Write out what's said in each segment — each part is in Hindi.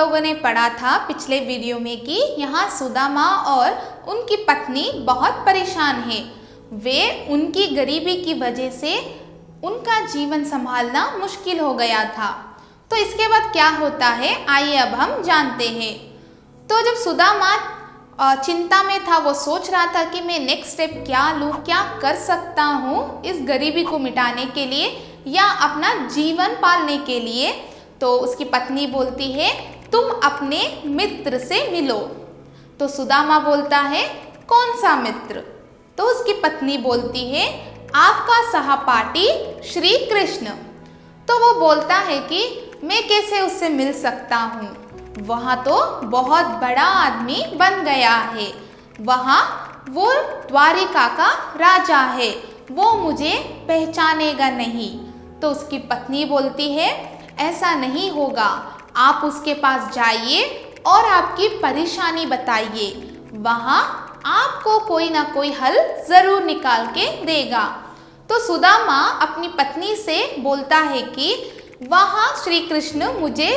लोगों ने पढ़ा था पिछले वीडियो में कि यहाँ सुदामा और उनकी पत्नी बहुत परेशान है। वे उनकी गरीबी की वजह से उनका जीवन संभालना मुश्किल हो गया था। तो इसके बाद क्या होता है, आइए अब हम जानते हैं। तो जब सुदामा चिंता में था, वो सोच रहा था कि मैं नेक्स्ट स्टेप क्या लूँ, क्या कर सकता हूँ इस गरीबी को मिटाने के लिए या अपना जीवन पालने के लिए। तो उसकी पत्नी बोलती है, तुम अपने मित्र से मिलो। तो सुदामा बोलता है, कौन सा मित्र? तो उसकी पत्नी बोलती है, आपका सहपाठी श्री कृष्ण। तो वो बोलता है कि मैं कैसे उससे मिल सकता हूँ, वहाँ तो बहुत बड़ा आदमी बन गया है, वहाँ वो द्वारिका का राजा है, वो मुझे पहचानेगा नहीं। तो उसकी पत्नी बोलती है, ऐसा नहीं होगा, आप उसके पास जाइए और आपकी परेशानी बताइए, वहाँ आपको कोई ना कोई हल ज़रूर निकाल के देगा। तो सुदामा अपनी पत्नी से बोलता है कि वहाँ श्री कृष्ण मुझे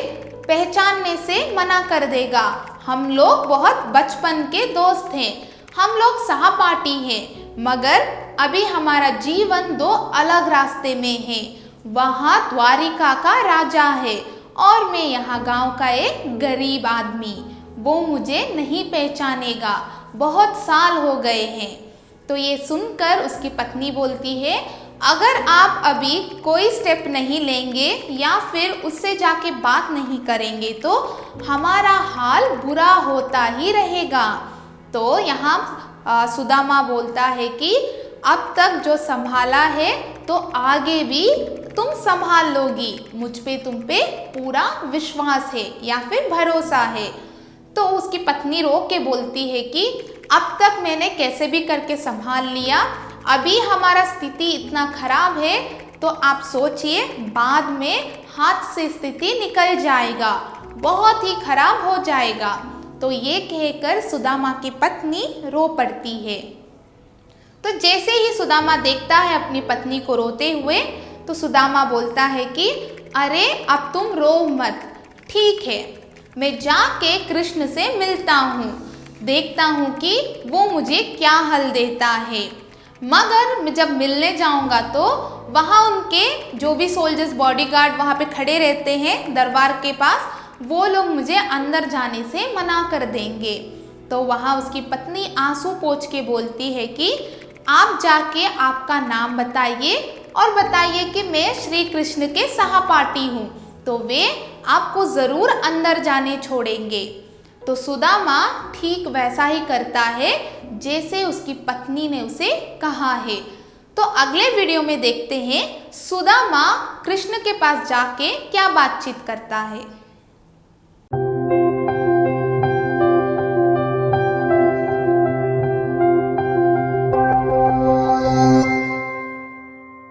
पहचानने से मना कर देगा, हम लोग बहुत बचपन के दोस्त हैं, हम लोग सहपाठी हैं, मगर अभी हमारा जीवन दो अलग रास्ते में है। वहाँ द्वारिका का राजा है और मैं यहाँ गांव का एक गरीब आदमी, वो मुझे नहीं पहचानेगा, बहुत साल हो गए हैं। तो ये सुनकर उसकी पत्नी बोलती है, अगर आप अभी कोई स्टेप नहीं लेंगे या फिर उससे जाके बात नहीं करेंगे तो हमारा हाल बुरा होता ही रहेगा। तो यहाँ सुदामा बोलता है कि अब तक जो संभाला है तो आगे भी तुम संभाल लोगी, मुझ पे तुम पे पूरा विश्वास है या फिर भरोसा है। तो उसकी पत्नी रो के बोलती है कि अब तक मैंने कैसे भी करके संभाल लिया, अभी हमारा स्थिति इतना खराब है तो आप सोचिए बाद में हाथ से स्थिति निकल जाएगा, बहुत ही खराब हो जाएगा। तो ये कहकर सुदामा की पत्नी रो पड़ती है। तो जैसे ही सुदामा देखता है अपनी पत्नी को रोते हुए, तो सुदामा बोलता है कि अरे अब तुम रो मत, ठीक है, मैं जाके कृष्ण से मिलता हूँ, देखता हूँ कि वो मुझे क्या हल देता है। मगर मैं जब मिलने जाऊँगा तो वहाँ उनके जो भी सोल्जर्स बॉडीगार्ड वहाँ पे खड़े रहते हैं दरबार के पास, वो लोग मुझे अंदर जाने से मना कर देंगे। तो वहाँ उसकी पत्नी आंसू पोंछ के बोलती है कि आप जाके आपका नाम बताइए और बताइए कि मैं श्री कृष्ण के सहपाठी हूँ, तो वे आपको ज़रूर अंदर जाने छोड़ेंगे। तो सुदामा ठीक वैसा ही करता है जैसे उसकी पत्नी ने उसे कहा है। तो अगले वीडियो में देखते हैं सुदामा कृष्ण के पास जाके क्या बातचीत करता है।